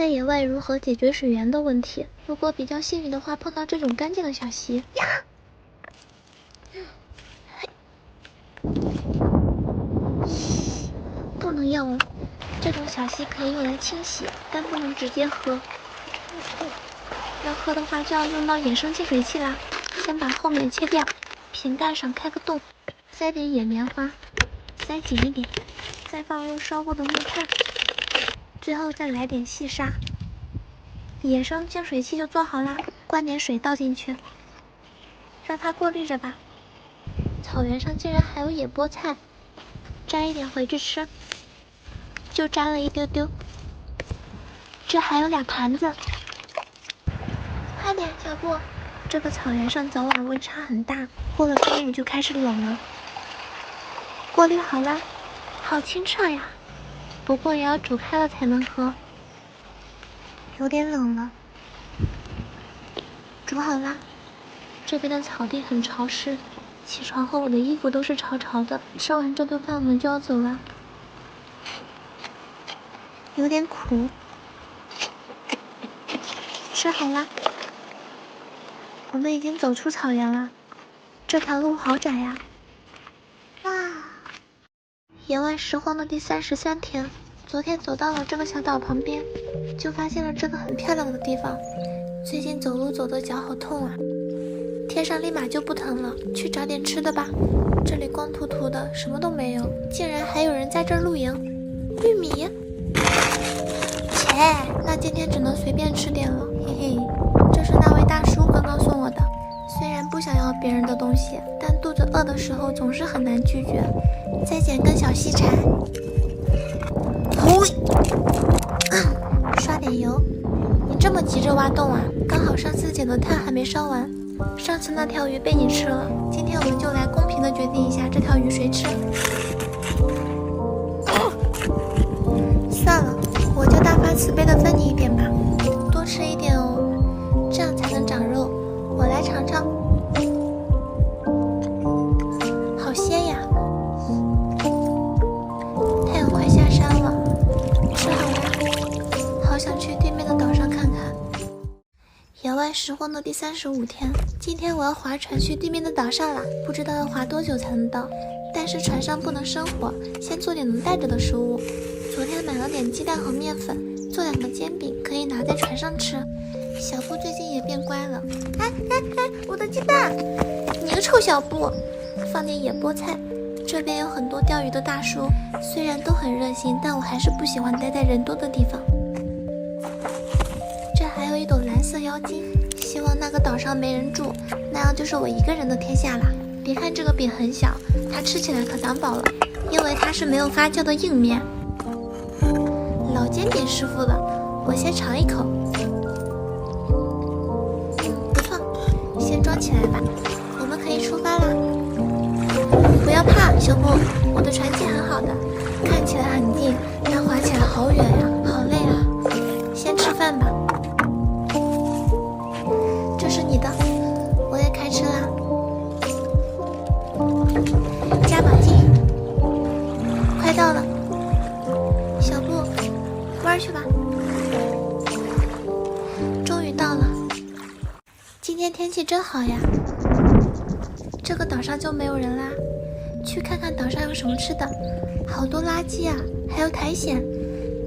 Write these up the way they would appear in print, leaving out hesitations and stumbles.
在野外如何解决水源的问题。如果比较幸运的话，碰到这种干净的小溪呀，不能要了。这种小溪可以用来清洗，但不能直接喝。要喝的话就要用到衍生净水器啦。先把后面切掉，瓶盖上开个洞，塞点野棉花，塞紧一点，再放入烧过的木炭，最后再来点细沙。野生净水器就做好啦，灌点水倒进去，让它过滤着吧。草原上竟然还有野菠菜，摘一点回去吃。就摘了一丢丢，这还有2盘子，快点，小布！这个草原上早晚温差很大，过了中午就开始冷了。过滤好啦，好清澈呀，不过也要煮开了才能喝。有点冷了，煮好啦。这边的草地很潮湿，起床后我的衣服都是潮潮的。吃完这顿饭我们就要走了。有点苦，吃好啦。我们已经走出草原了，这条路好窄呀！哇！野外拾荒的第33天，昨天走到了这个小岛旁边，就发现了这个很漂亮的地方。最近走路走的脚好痛啊，天上立马就不疼了。去找点吃的吧，这里光秃秃的，什么都没有，竟然还有人在这儿露营。玉米？切，那今天只能随便吃点了，嘿嘿。这是那位大叔刚刚送我的，虽然不想要别人的东西，但肚子饿的时候总是很难拒绝。再捡根小细柴，刷点油。你这么急着挖洞啊？刚好上次捡的炭还没烧完。上次那条鱼被你吃了，今天我们就来公平的决定一下这条鱼谁吃。算了，我就大发慈悲的分你一点吧，多吃一点哦，这样才能长肉。我来尝尝，好鲜呀！太阳快下山了，吃好啦，好想去对面的岛上看看。野外拾荒的第35天，今天我要划船去对面的岛上啦，不知道要划多久才能到，但是船上不能生火，先做点能带着的食物。昨天买了点鸡蛋和面粉，做2个煎饼，可以拿在船上吃。小布最近也变乖了，哎，我的鸡蛋！你个臭小布！放点野菠菜。这边有很多钓鱼的大叔，虽然都很热心，但我还是不喜欢待在人多的地方。这还有一朵蓝色妖精，希望那个岛上没人住，那样就是我一个人的天下啦。别看这个饼很小，它吃起来可挡饱了，因为它是没有发酵的硬面。老煎饼师傅了，我先尝一口。不错，先装起来吧，我们可以出发啦。不要怕，小布，我的船技很好的，看起来很近，但划起来好远呀，好累啊。先吃饭吧。这是你的，我也开吃啦。加把劲，快到了，小布，玩去吧。终于到了，今天天气真好呀。这个岛上就没有人啦，去看看岛上有什么吃的。好多垃圾啊，还有苔藓，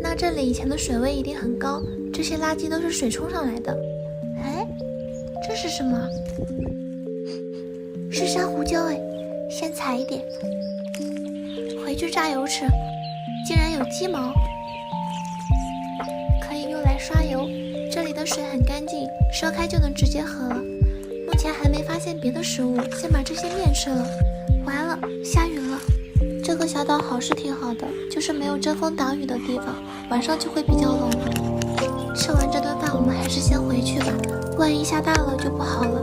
那这里以前的水位一定很高，这些垃圾都是水冲上来的。哎，这是什么？是珊瑚礁哎，先采一点，回去榨油吃。竟然有鸡毛，可以用来刷油。这里的水很干净，烧开就能直接喝了。目前还没发现别的食物，先把这些面吃了。完了，下雨了。这个小岛好是挺好的，就是没有遮风挡雨的地方，晚上就会比较冷了。吃完这顿饭，我们还是先回去吧，万一下大了就不好了。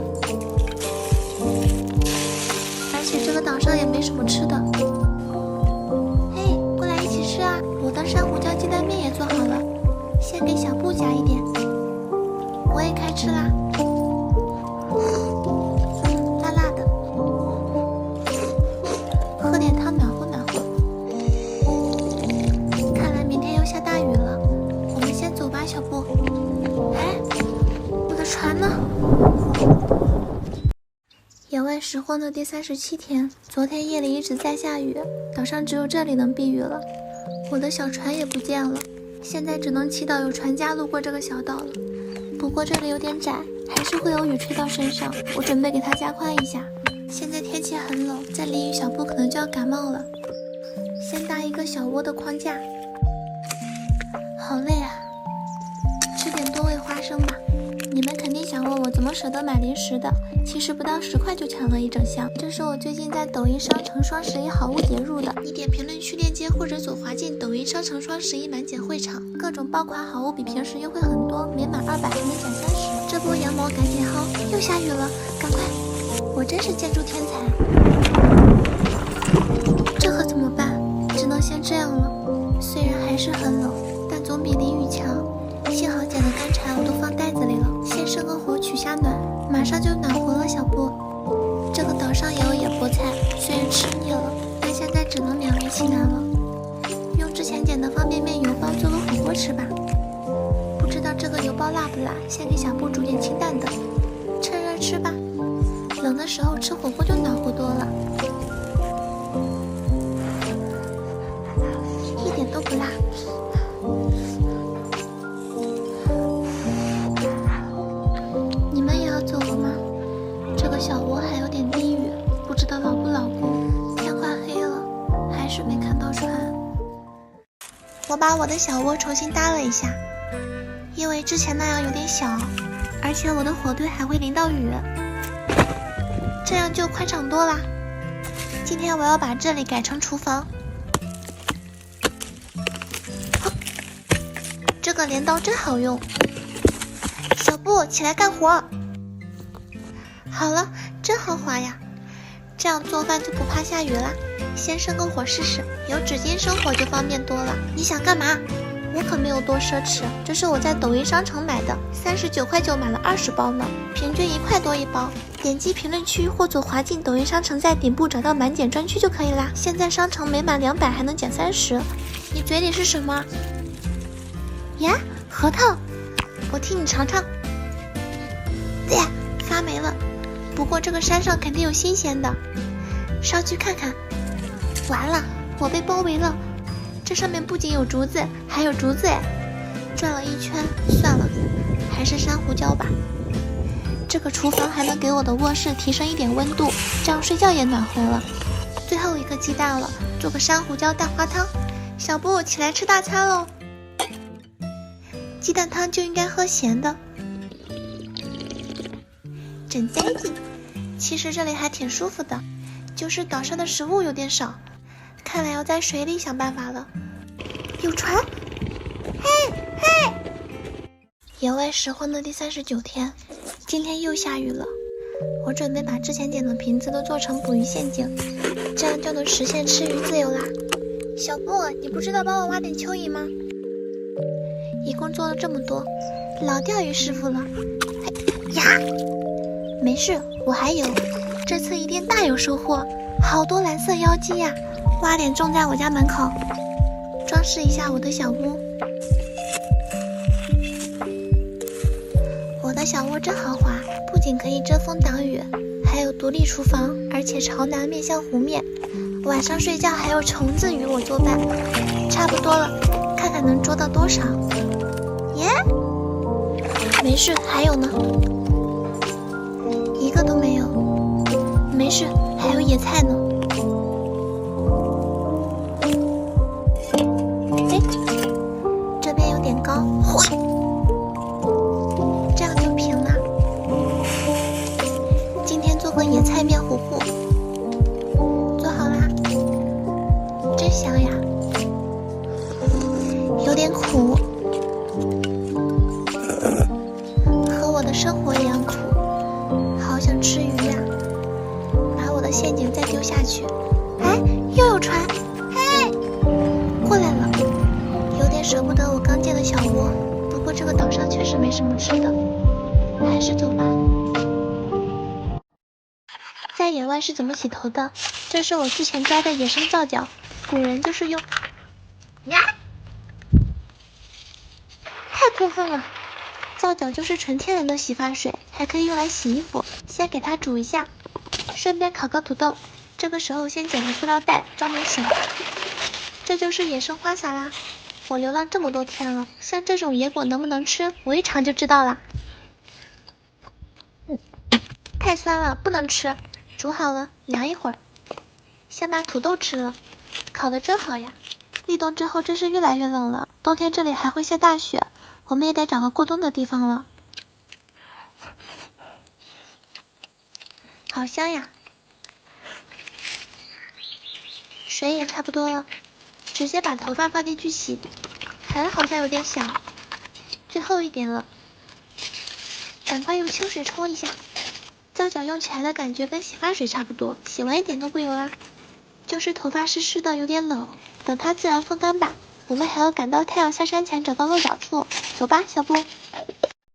而且这个岛上也没什么吃的。嘿，过来一起吃啊！我的珊瑚礁鸡蛋面也做好了，先给小布夹一点。我也开吃啦。辣辣的，喝点汤暖和暖和。看来明天要下大雨了，我们先走吧，小布。船呢？野外拾荒的第37天，昨天夜里一直在下雨，岛上只有这里能避雨了。我的小船也不见了，现在只能祈祷有船家路过这个小岛了。不过这里有点窄，还是会有雨吹到身上，我准备给它加宽一下。现在天气很冷，再淋雨小布可能就要感冒了。先搭一个小窝的框架。好累啊，吃点多味花生吧。你们肯定想问我怎么舍得买零食的，其实不到10块就抢了一整箱。这是我最近在抖音商城双11好物节入的，你点评论区链接或者左滑进抖音商城双11满减会场，各种爆款好物比平时优惠很多，每满200还能减30。这波羊毛赶紧薅，又下雨了，赶快！我真是建筑天才。这可怎么办？只能先这样了。虽然还是很冷，但总比淋雨强。幸好捡的干柴我都放袋子里了，先生个火取下暖，马上就暖和了。小波，这个岛上也有野菠菜，虽然吃腻了，但现在只能勉为其难了。用之前捡的方便面油包做个火锅吃吧。不知道这个油包辣不辣，先给小波煮点清淡的，趁热吃吧。冷的时候吃火锅就暖和多了。一点都不辣。你们也要走了吗？这个小窝还有点低语，不知道牢不牢固。天快黑了，还是没看到船。我把我的小窝重新搭了一下，因为之前那样有点小，而且我的火堆还会淋到雨，这样就宽敞多啦。今天我要把这里改成厨房。这个镰刀真好用。小布，起来干活。好了，真豪华呀，这样做饭就不怕下雨啦。先生个火试试，有纸巾生火就方便多了。你想干嘛？我可没有多奢侈，这是我在抖音商城买的，39块9买了20包呢，平均1块多一包。点击评论区或左滑进抖音商城，在顶部找到满减专区就可以啦。现在商城每满200还能减30。你嘴里是什么？呀，核桃，我替你尝尝。呀，发霉了。不过这个山上肯定有新鲜的，上去看看。完了，我被包围了。这上面不仅有竹子，还有竹子哎！转了一圈，算了，还是珊瑚礁吧。这个厨房还能给我的卧室提升一点温度，这样睡觉也暖和了。最后一个鸡蛋了，做个珊瑚礁蛋花汤。小布，起来吃大餐喽！鸡蛋汤就应该喝咸的，真带劲。其实这里还挺舒服的，就是岛上的食物有点少，看来要在水里想办法了。有船！嘿嘿！野外拾荒的第39天，今天又下雨了。我准备把之前捡的瓶子都做成捕鱼陷阱，这样就能实现吃鱼自由啦。小布，你不知道帮我挖点蚯蚓吗？一共做了这么多，老钓鱼师傅了。嘿呀，没事，我还有，这次一定大有收获，好多蓝色妖姬呀！挖点种在我家门口，装饰一下我的小屋。我的小窝真豪华，不仅可以遮风挡雨，还有独立厨房，而且朝南面向湖面。晚上睡觉还有虫子与我作伴。差不多了，看看能捉到多少。耶！没事，还有呢，一个都没有。没事，还有野菜呢。这边有点高，这样就平了。今天做个野菜面糊糊，做好啦，真香呀，有点苦，和我的生活一样苦，好想吃鱼呀！把我的陷阱再丢下去。哎，又有船！嘿，过来了。有点舍不得我刚建的小窝，不过这个岛上确实没什么吃的，还是走吧。在野外是怎么洗头的？这是我之前抓的野生皂角，古人就是用呀，太过分了！皂角就是纯天然的洗发水，还可以用来洗衣服。先给它煮一下，顺便烤个土豆。这个时候先捡个塑料袋装点水。这就是野生花洒啦。我流浪这么多天了，像这种野果能不能吃，我一尝就知道了。太酸了，不能吃。煮好了，凉一会儿。先把土豆吃了，烤得真好呀。立冬之后真是越来越冷了，冬天这里还会下大雪，我们也得找个过冬的地方了。好香呀！水也差不多了，直接把头发放进去洗。海好像有点小，最后一点了，赶快用清水冲一下。皂角用起来的感觉跟洗发水差不多，洗完一点都不油啊。就是头发湿湿的，有点冷，等它自然风干吧。我们还要赶到太阳下山前找到落脚处，走吧，小布。